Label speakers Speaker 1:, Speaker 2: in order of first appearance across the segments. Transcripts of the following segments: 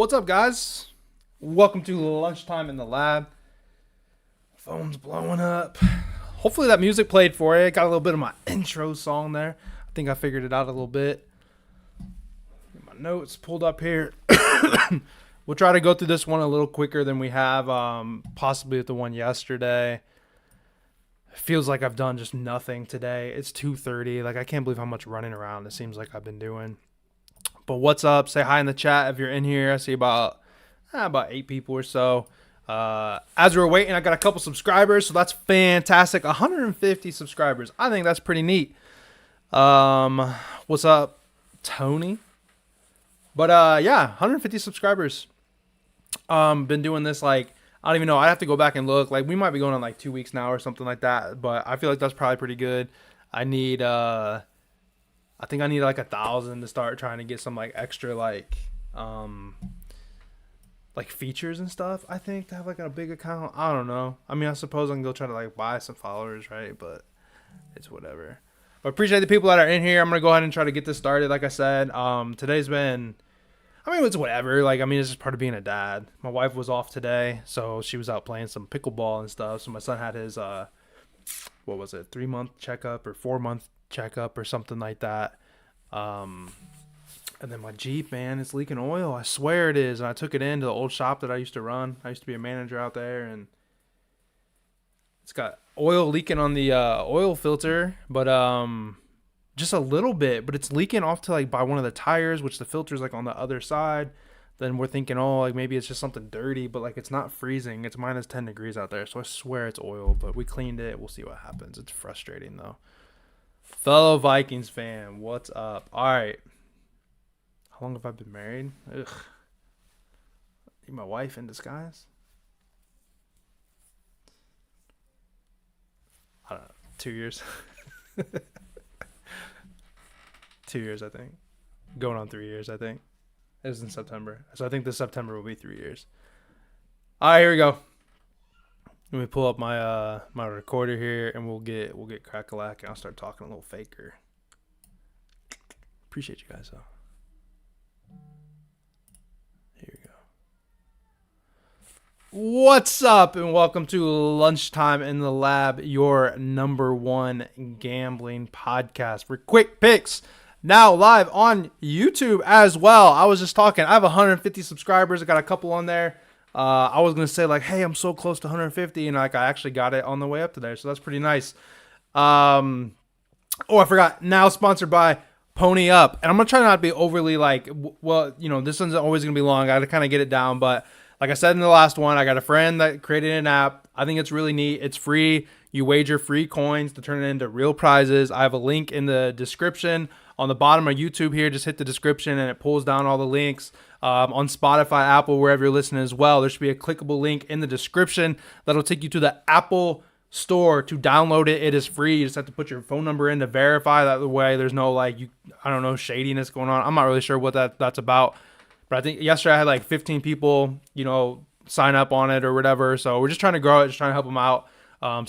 Speaker 1: What's up, guys? Welcome to Lunchtime in the Lab. Phone's blowing up. Hopefully that music played for you. Got a little bit of my intro song there. I think I figured it out a little bit. Get my notes pulled up here. We'll try to go through this one a little quicker than we have possibly with the one yesterday. It feels like I've done just nothing today. It's 2:30. Like, I can't believe how much running around it seems like I've been doing. But what's up? Say hi in the chat if you're in here. I see about 8 people or so. As we were waiting, I got a couple subscribers, so that's fantastic. 150 subscribers. I think that's pretty neat. What's up, Tony? But yeah, 150 subscribers. Been doing this like, I don't even know. I have to go back and look. Like, we might be going on like 2 weeks now or something like that. But I feel like that's probably pretty good. I think I need like 1,000 to start trying to get some like extra like features and stuff. I think to have like a big account. I don't know. I mean, I suppose I can go try to like buy some followers, right? But it's whatever. But appreciate the people that are in here. I'm gonna go ahead and try to get this started. Like I said, today's been, I mean, it's whatever. Like, I mean, it's just part of being a dad. My wife was off today, so she was out playing some pickleball and stuff. So my son had his 3-month checkup or 4-month checkup or something like that. And then my Jeep, man, it's leaking oil. I swear it is. And I took it into the old shop that I used to run. I used to be a manager out there, and it's got oil leaking on the oil filter, but just a little bit, but it's leaking off to like by one of the tires, which the filter's like on the other side. Then we're thinking, oh, like maybe it's just something dirty, but like it's not freezing. It's minus 10 degrees out there, so I swear it's oil, but we cleaned it. We'll see what happens. It's frustrating though. Fellow Vikings fan, what's up? All right. How long have I been married? Ugh. You my wife in disguise? I don't know. 2 years. 2 years, I think. Going on 3 years, I think. It was in September. So I think this September will be 3 years. All right, here we go. Let me pull up my my recorder here, and we'll get crack-a-lack, and I'll start talking a little faker. Appreciate you guys, though. Here we go. What's up, and welcome to Lunchtime in the Lab, your number one gambling podcast for quick picks. Now live on YouTube as well. I was just talking. I have 150 subscribers. I got a couple on there. I was going to say like, hey, I'm so close to 150. And like, I actually got it on the way up to there. So that's pretty nice. Oh, I forgot. Now sponsored by Pony Up. And I'm going to try not to be overly like, well, you know, this one's always going to be long. I got to kind of get it down. But like I said in the last one, I got a friend that created an app. I think it's really neat. It's free. You wager free coins to turn it into real prizes. I have a link in the description on the bottom of YouTube here. Just hit the description and it pulls down all the links. On Spotify, Apple, wherever you're listening as well. There should be a clickable link in the description that'll take you to the Apple store to download it. It is free. You just have to put your phone number in to verify. That way there's no like, I don't know, shadiness going on. I'm not really sure what that's about. But I think yesterday I had like 15 people, you know, sign up on it or whatever. So we're just trying to grow it, just trying to help them out,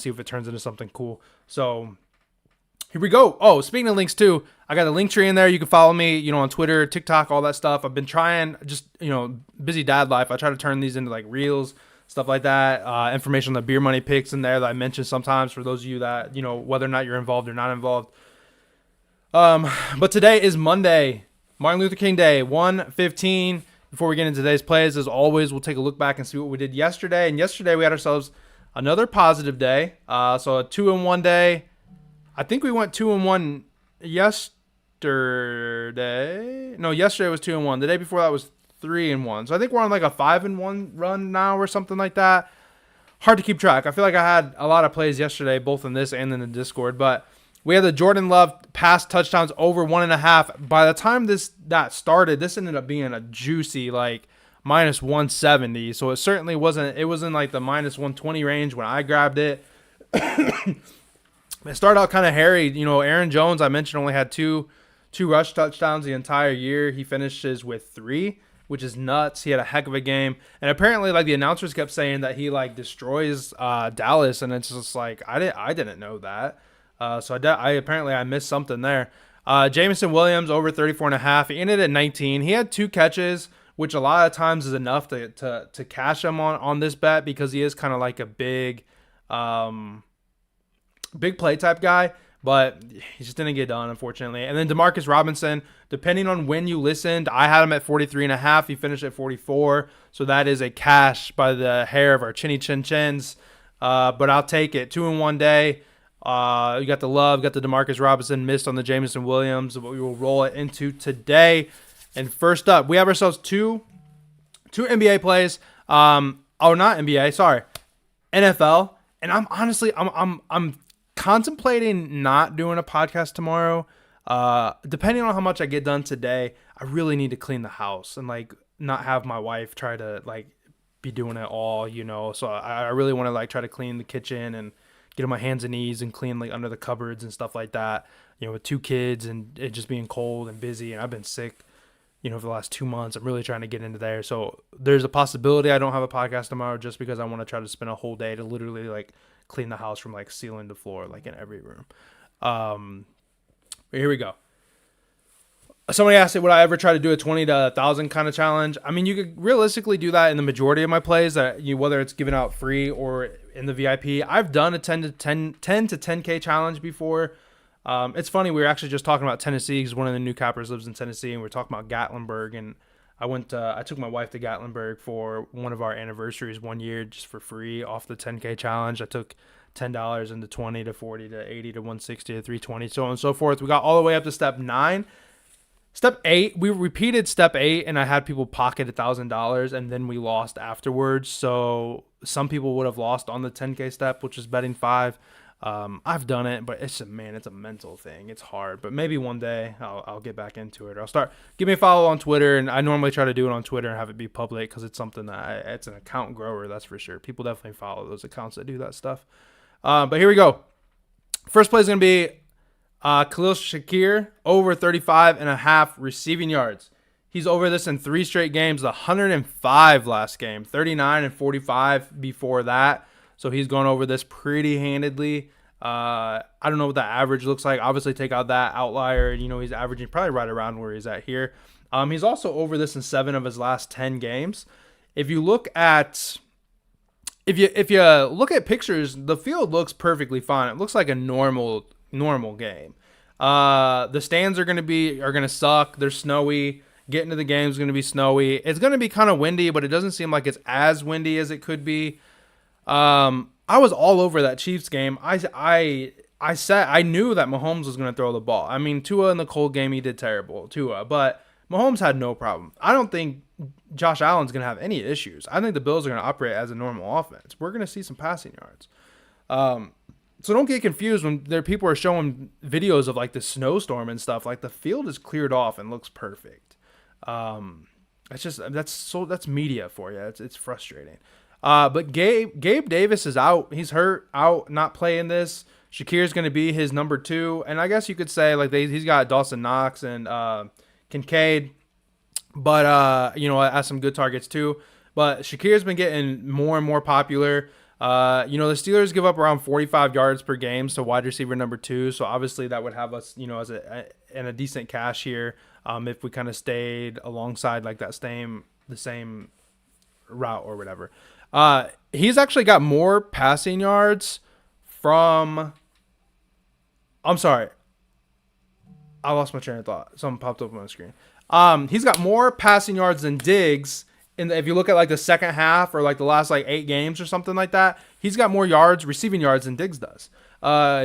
Speaker 1: see if it turns into something cool. So here we go. Oh, speaking of links too, I got a link tree in there. You can follow me, you know, on Twitter, TikTok, all that stuff. I've been trying, just, you know, busy dad life. I try to turn these into like reels, stuff like that. Information on the beer money picks in there that I mention sometimes for those of you that, you know, whether or not you're involved or not involved. But today is Monday, Martin Luther King Day, 1/15. Before we get into today's plays, as always, we'll take a look back and see what we did yesterday. And yesterday we had ourselves another positive day. So a 2-1 day. I think we went 2-1 yesterday. No, yesterday was 2-1. The day before that was 3-1. So I think we're on like a 5-1 run now or something like that. Hard to keep track. I feel like I had a lot of plays yesterday, both in this and in the Discord. But we had the Jordan Love pass touchdowns over 1.5. By the time that started, this ended up being a juicy like minus 170. So it certainly wasn't. It was in like the minus 120 range when I grabbed it. It started out kind of hairy. You know, Aaron Jones, I mentioned, only had two rush touchdowns the entire year. He finishes with 3, which is nuts. He had a heck of a game. And apparently, like, the announcers kept saying that he, like, destroys Dallas. And it's just like, I didn't know that. So I missed something there. Jameson Williams, over 34.5. He ended at 19. He had 2 catches, which a lot of times is enough to cash him on this bet because he is kind of like a big play type guy, but he just didn't get done, unfortunately. And then Demarcus Robinson, depending on when you listened, I had him at 43.5. He finished at 44. So that is a cash by the hair of our chinny chin chins. But I'll take it. 2 in 1 day. You got the love, got the Demarcus Robinson, missed on the Jameson Williams. But we will roll it into today. And first up, we have ourselves two NBA plays. Not NBA, sorry, NFL. And I'm honestly, I'm contemplating not doing a podcast tomorrow. Depending on how much I get done today, I really need to clean the house and like not have my wife try to like be doing it all, So I really want to like try to clean the kitchen and get on my hands and knees and clean like under the cupboards and stuff like that. With 2 kids and it just being cold and busy, and I've been sick, for the last 2 months. I'm really trying to get into there. So there's a possibility I don't have a podcast tomorrow just because I want to try to spend a whole day to literally like clean the house from like ceiling to floor, like in every room. But here we go. Somebody asked me, would I ever try to do a 20 to 1,000 kind of challenge? I mean, you could realistically do that in the majority of my plays, whether it's given out free or in the VIP. I've done a 10 to 10K challenge before. It's funny. We were actually just talking about Tennessee because one of the new cappers lives in Tennessee, and we are talking about Gatlinburg. And I took my wife to Gatlinburg for one of our anniversaries one year just for free off the 10K challenge. I took $10 into 20 to 40 to 80 to 160 to 320, so on and so forth. We got all the way up to step 9. Step 8, we repeated step 8, and I had people pocket $1,000, and then we lost afterwards. So some people would have lost on the 10K step, which is betting 5. I've done it, but it's a mental thing. It's hard, but maybe one day I'll get back into it. Give me a follow on Twitter, and I normally try to do it on Twitter and have it be public because it's something that it's an account grower, that's for sure. People definitely follow those accounts that do that stuff. But here we go. First play is going to be Khalil Shakir over 35.5 receiving yards. He's over this in 3 straight games, 105 last game, 39 and 45 before that. So he's gone over this pretty handedly. I don't know what that average looks like. Obviously, take out that outlier. He's averaging probably right around where he's at here. He's also over this in 7 of his last 10 games. If you look at pictures, the field looks perfectly fine. It looks like a normal game. The stands are gonna suck. They're snowy. Getting to the game is gonna be snowy. It's gonna be kind of windy, but it doesn't seem like it's as windy as it could be. I was all over that Chiefs game. I knew that Mahomes was gonna throw the ball. I mean, Tua in the cold game, he did terrible. But Mahomes had no problem. I don't think Josh Allen's gonna have any issues. I think the Bills are gonna operate as a normal offense. We're gonna see some passing yards. So don't get confused when people are showing videos of like the snowstorm and stuff. Like the field is cleared off and looks perfect. That's media for you. It's frustrating. But Gabe Davis is out. He's hurt, out, not playing this. Shakir's going to be his number 2, and I guess you could say like he's got Dawson Knox and Kincaid, but has some good targets too. But Shakir's been getting more and more popular. The Steelers give up around 45 yards per game, so wide receiver number 2. So obviously that would have us, as a decent cash here, if we kind of stayed alongside like the same route or whatever. He's actually got more passing yards from. I'm sorry, I lost my train of thought. Something popped up on my screen. He's got more passing yards than Diggs. If you look at like the second half or like the last like 8 games or something like that, he's got more receiving yards than Diggs does.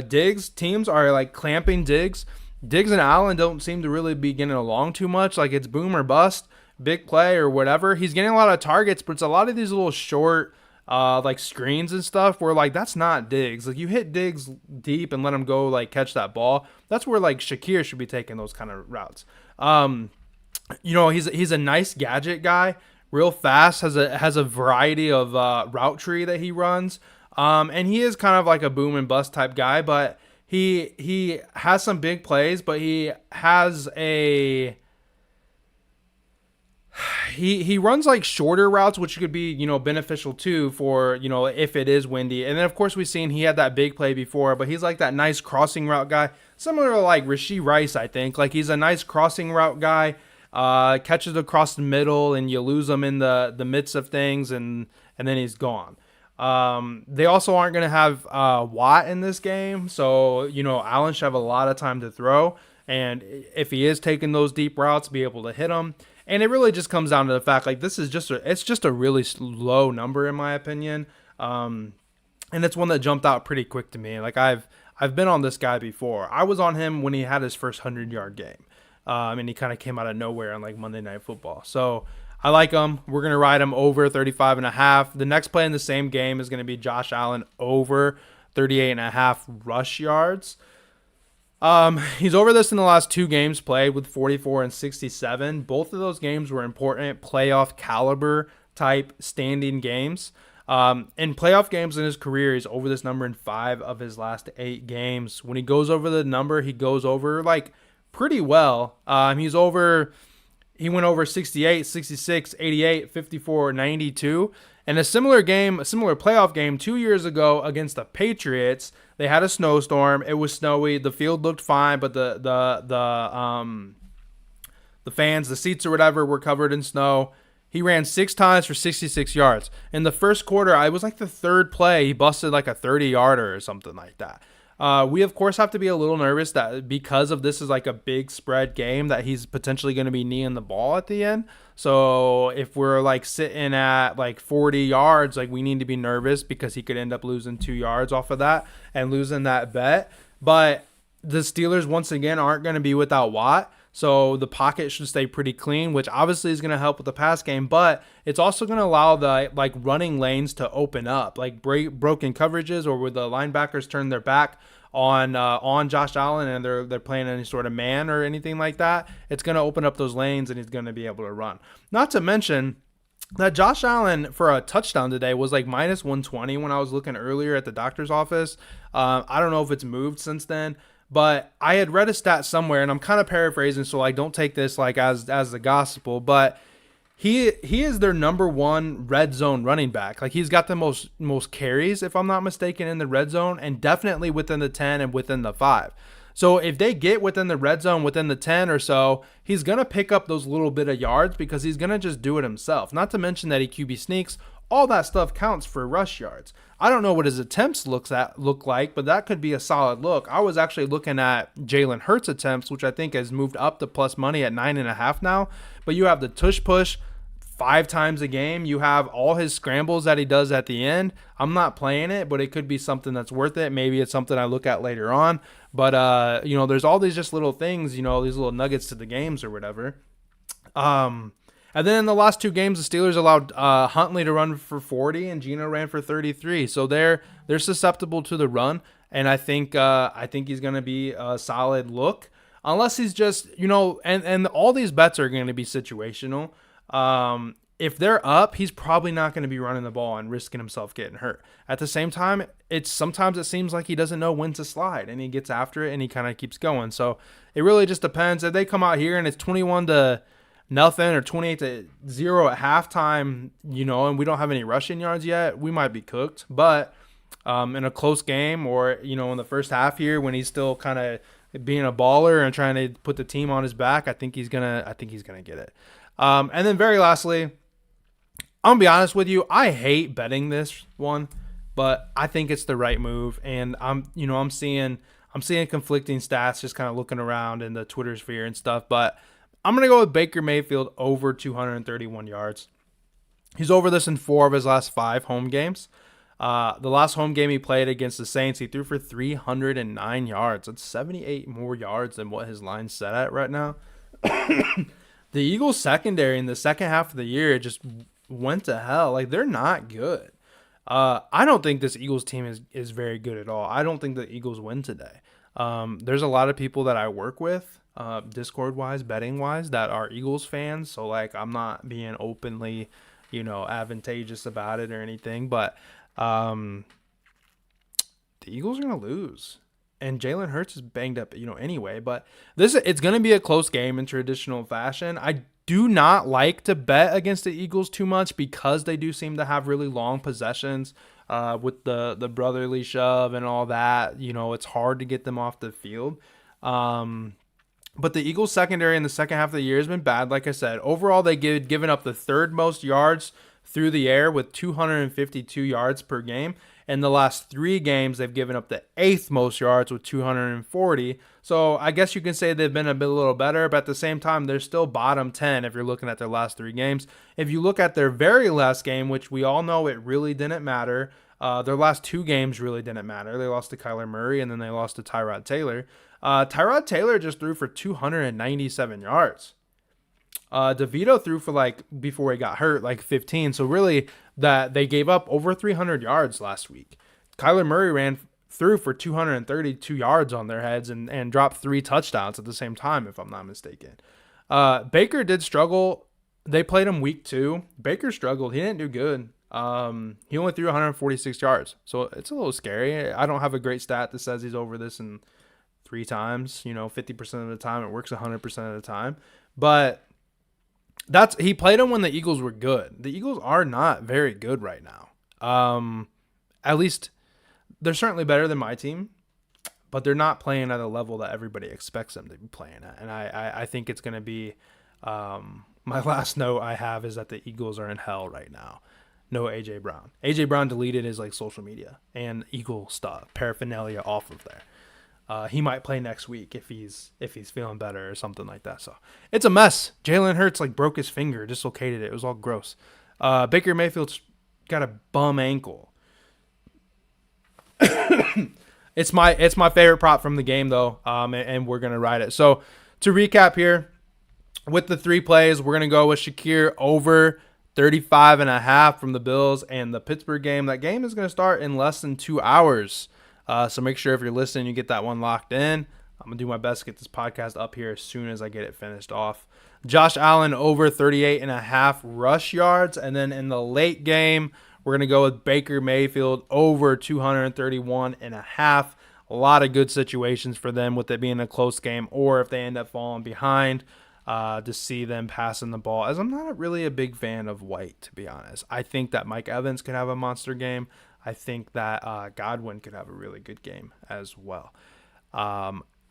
Speaker 1: Diggs teams are like clamping Diggs. Diggs and Allen don't seem to really be getting along too much. Like it's boom or bust, big play or whatever. He's getting a lot of targets, but it's a lot of these little short like screens and stuff where like that's not Diggs. Like you hit Diggs deep and let him go like catch that ball. That's where like Shakir should be taking those kind of routes. He's a nice gadget guy. Real fast, has a variety of route tree that he runs, and he is kind of like a boom and bust type guy. But he has some big plays, but he has he runs like shorter routes, which could be beneficial too for if it is windy. And then of course we've seen he had that big play before, but he's like that nice crossing route guy, similar to like Rashee Rice. I think like he's a nice crossing route guy. catches across the middle, and you lose him in the midst of things, and then he's gone. They also aren't going to have Watt in this game, so Allen should have a lot of time to throw, and if he is taking those deep routes, be able to hit them. And it really just comes down to the fact, like, this is it's just a really low number in my opinion, and it's one that jumped out pretty quick to me. Like, I've been on this guy before. I was on him when he had his first 100-yard game, and he kind of came out of nowhere on like Monday Night Football. So I like him. We're going to ride him over 35.5. The next play in the same game is going to be Josh Allen over 38.5 rush yards. He's over this in the last 2 games played with 44 and 67. Both of those games were important playoff caliber type standing games. In playoff games in his career, he's over this number in 5 of his last 8 games. When he goes over the number, he goes over like pretty well. He went over 68, 66, 88, 54, 92. And a similar playoff game 2 years ago against the Patriots, they had a snowstorm. It was snowy. The field looked fine, but the fans, the seats or whatever, were covered in snow. He ran 6 times for 66 yards. In the first quarter, I was like the third play, he busted like a 30-yarder or something like that. We, of course, have to be a little nervous that because of this is like a big spread game that he's potentially going to be kneeing the ball at the end. So if we're like sitting at like 40 yards, like we need to be nervous because he could end up losing 2 yards off of that and losing that bet. But the Steelers, once again, aren't going to be without Watt. So the pocket should stay pretty clean, which obviously is going to help with the pass game, but it's also going to allow the like running lanes to open up, like broken coverages or where the linebackers turn their back on Josh Allen and they're playing any sort of man or anything like that. It's going to open up those lanes and he's going to be able to run. Not to mention that Josh Allen for a touchdown today was like minus 120 when I was looking earlier at the doctor's office. I don't know if it's moved since then. But I had read a stat somewhere, and I'm kind of paraphrasing, so like don't take this like as the gospel. But he is their number 1 red zone running back. Like he's got the most carries, if I'm not mistaken, in the red zone, and definitely within the 10 and within the 5. So if they get within the red zone, within the 10 or so, he's gonna pick up those little bit of yards because he's gonna just do it himself. Not to mention that he QB sneaks. All that stuff counts for rush yards. I don't know what his attempts look like, but that could be a solid look. I was actually looking at Jalen Hurts' attempts, which I think has moved up to plus money at 9.5 now. But you have the tush push 5 times a game. You have all his scrambles that he does at the end. I'm not playing it, but it could be something that's worth it. Maybe it's something I look at later on. But there's all these just little things, these little nuggets to the games or whatever. And then in the last 2 games, the Steelers allowed Huntley to run for 40 and Geno ran for 33. So they're susceptible to the run, and I think he's going to be a solid look, unless he's just and all these bets are going to be situational. If they're up, he's probably not going to be running the ball and risking himself getting hurt. At the same time, sometimes it seems like he doesn't know when to slide, and he gets after it and he kind of keeps going. So it really just depends. If they come out here and it's 21-0 or 28-0 at halftime, and we don't have any rushing yards yet, we might be cooked. But in a close game or, in the first half here when he's still kind of being a baller and trying to put the team on his back, I think he's gonna get it. And then very lastly, I'm gonna be honest with you, I hate betting this one, but I think it's the right move. And I'm seeing conflicting stats, just kind of looking around in the Twitter sphere and stuff, but I'm going to go with Baker Mayfield over 231 yards. He's over this in 4 of his last 5 home games. The last home game he played against the Saints, he threw for 309 yards. That's 78 more yards than what his line's set at right now. The Eagles secondary in the second half of the year just went to hell. Like, they're not good. I don't think this Eagles team is very good at all. I don't think the Eagles win today. There's a lot of people that I work with, Discord-wise, betting-wise, that are Eagles fans. So, like, I'm not being openly, advantageous about it or anything. But the Eagles are going to lose. And Jalen Hurts is banged up, anyway. But it's going to be a close game in traditional fashion. I do not like to bet against the Eagles too much because they do seem to have really long possessions with the brotherly shove and all that. It's hard to get them off the field. But the Eagles secondary in the second half of the year has been bad. Like I said, overall they've given up the third most yards through the air with 252 yards per game. In the last 3 games, they've given up the eighth most yards with 240. So I guess you can say they've been a little better, but at the same time, they're still bottom 10 if you're looking at their last 3 games. If you look at their very last game, which we all know it really didn't matter, their last 2 games really didn't matter. They lost to Kyler Murray and then they lost to Tyrod Taylor. Tyrod Taylor just threw for 297 yards. DeVito threw for before he got hurt, 15. So really that they gave up over 300 yards last week. Kyler Murray ran through for 232 yards on their heads and dropped 3 touchdowns at the same time, if I'm not mistaken. Baker did struggle. They played him week 2. Baker struggled. He didn't do good. He only threw 146 yards. So it's a little scary. I don't have a great stat that says he's over this in 3 times. 50% of the time. It works 100% of the time. But he played them when the Eagles were good. The Eagles are not very good right now. At least they're certainly better than my team, but they're not playing at a level that everybody expects them to be playing at. And I think it's going to be my last note I have is that the Eagles are in hell right now. No A.J. Brown. A.J. Brown deleted his social media and Eagle stuff, paraphernalia off of there. He might play next week if he's feeling better or something like that. So it's a mess. Jalen Hurts broke his finger, dislocated it. It was all gross. Baker Mayfield's got a bum ankle. It's my favorite prop from the game though, and we're gonna ride it. So to recap here, with the 3 plays, we're gonna go with Shakir over 35.5 from the Bills and the Pittsburgh game. That game is gonna start in less than 2 hours. So make sure if you're listening, you get that one locked in. I'm going to do my best to get this podcast up here as soon as I get it finished off. Josh Allen over 38.5 rush yards. And then in the late game, we're going to go with Baker Mayfield over 231.5. A lot of good situations for them with it being a close game, or if they end up falling behind, to see them passing the ball. As I'm not really a big fan of White, to be honest. I think that Mike Evans could have a monster game. I think that Godwin could have a really good game as well.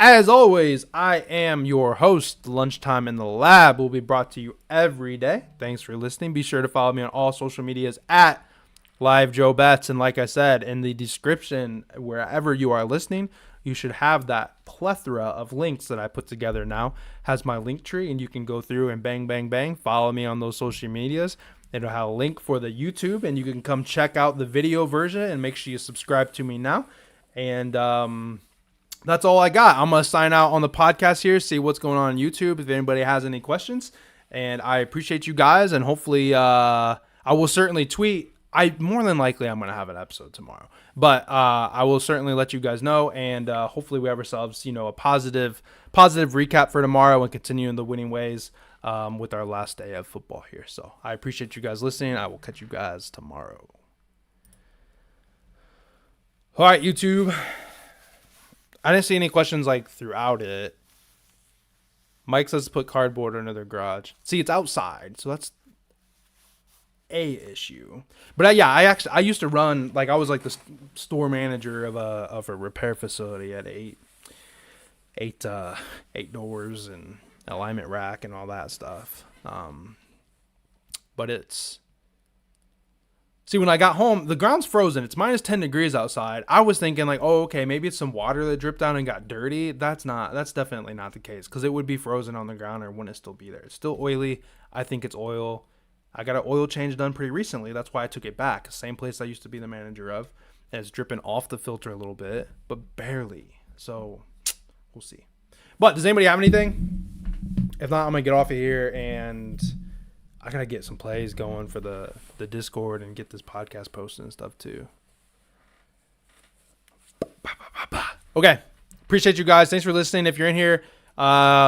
Speaker 1: As always, I am your host. Lunchtime in the Lab will be brought to you every day. Thanks for listening. Be sure to follow me on all social medias at Live Joe Betts. And like I said, in the description, wherever you are listening, you should have that plethora of links that I put together now. Has my link tree, and you can go through and bang, bang, bang. Follow me on those social medias. It'll have a link for the YouTube, and you can come check out the video version and make sure you subscribe to me now. And that's all I got. I'm going to sign out on the podcast here, see what's going on YouTube, if anybody has any questions. And I appreciate you guys, and hopefully I will certainly tweet. More than likely, I'm going to have an episode tomorrow. But I will certainly let you guys know, and hopefully we have ourselves, a positive recap for tomorrow and continue in the winning ways. With our last day of football here. So I appreciate you guys listening. I will catch you guys tomorrow. All right, YouTube. I didn't see any questions throughout it. Mike says to put cardboard under their garage. See, it's outside, so that's a issue. But yeah, I used to run, I was the store manager of a repair facility at eight doors and alignment rack and all that stuff. But see, when I got home, the ground's frozen. It's minus 10 degrees outside. I was thinking okay, maybe it's some water that dripped down and got dirty. That's definitely not the case, because it would be frozen on the ground, or wouldn't it still be there? It's still oily. I think it's oil. I got an oil change done pretty recently. That's why I took it back. Same place I used to be the manager of. And it's dripping off the filter a little bit, but barely. So we'll see. But does anybody have anything? If not, I'm going to get off of here, and I got to get some plays going for the Discord and get this podcast posted and stuff too. Okay. Appreciate you guys. Thanks for listening. If you're in here,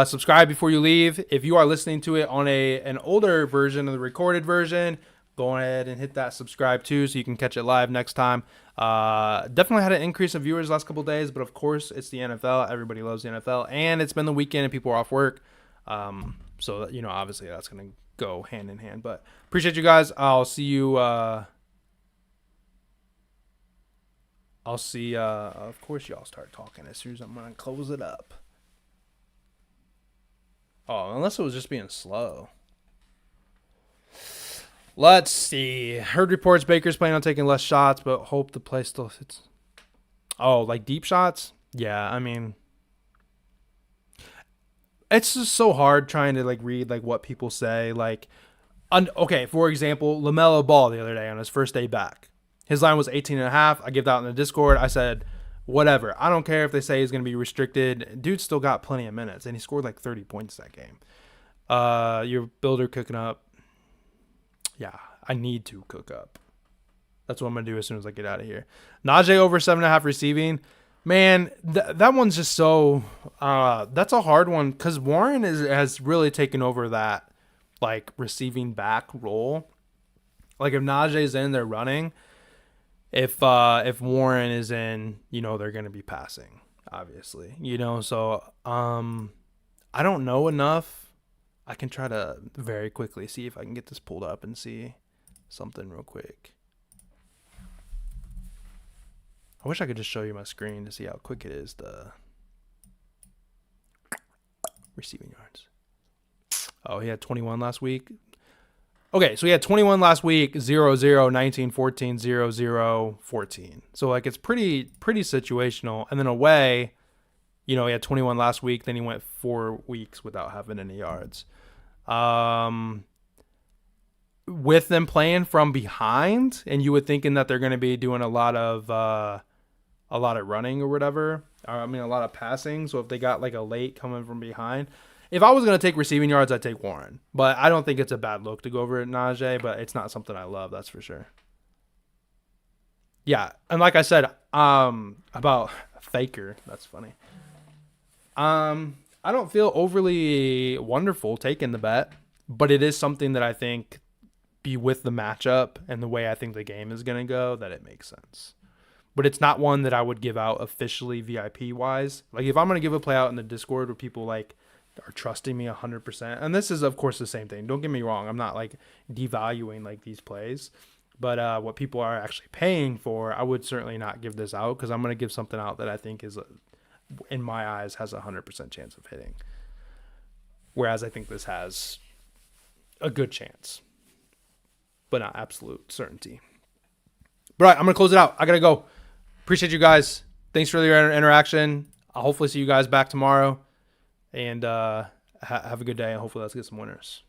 Speaker 1: subscribe before you leave. If you are listening to it on an older version of the recorded version, go ahead and hit that subscribe too, so you can catch it live next time. Definitely had an increase of viewers last couple of days, but of course it's the NFL. Everybody loves the NFL, and it's been the weekend and people are off work. So obviously that's going to go hand in hand, but appreciate you guys. I'll see you. Of course y'all start talking as soon as I'm going to close it up. Oh, unless it was just being slow. Let's see. Heard reports Baker's planning on taking less shots, but hope the play still fits. Oh, like deep shots? Yeah, I mean, it's just so hard trying to like read like what people say. Like, okay, for example, LaMelo Ball the other day on his first day back. His line was 18 and a half. I gave that in the Discord. I said, whatever. I don't care if they say he's going to be restricted. Dude still got plenty of minutes, and he scored like 30 points that game. Your builder cooking up. Yeah, I need to cook up. That's what I'm going to do as soon as I get out of here. Najee over 7.5 receiving. Man, that one's just so... that's a hard one because Warren has really taken over that like receiving back role. Like if Najee's in, they're running. If Warren is in, they're going to be passing, obviously. So I don't know enough. I can try to very quickly see if I can get this pulled up and see something real quick. I wish I could just show you my screen to see how quick it is to receiving yards. Oh, he had 21 last week. Okay, so he had 21 last week, 0-0, 19, 14, 0-0, 14. So like it's pretty situational. And then away, he had 21 last week, then he went 4 weeks without having any yards. With them playing from behind, and you would thinking that they're going to be doing a lot of running or whatever. A lot of passing. So if they got like a late coming from behind, if I was going to take receiving yards, I'd take Warren. But I don't think it's a bad look to go over at Najee, but it's not something I love, that's for sure. Yeah, and like I said, about Faker, that's funny. I don't feel overly wonderful taking the bet, but it is something that I think be with the matchup and the way I think the game is going to go that it makes sense. But it's not one that I would give out officially VIP wise. Like if I'm going to give a play out in the Discord where people like are trusting me 100%, and this is of course the same thing. Don't get me wrong. I'm not like devaluing like these plays, but what people are actually paying for, I would certainly not give this out because I'm going to give something out that I think is in my eyes has 100% chance of hitting. Whereas I think this has a good chance, but not absolute certainty. But all right, I'm going to close it out. I got to go. Appreciate you guys. Thanks for your interaction. I'll hopefully see you guys back tomorrow. And have a good day. And hopefully let's get some winners.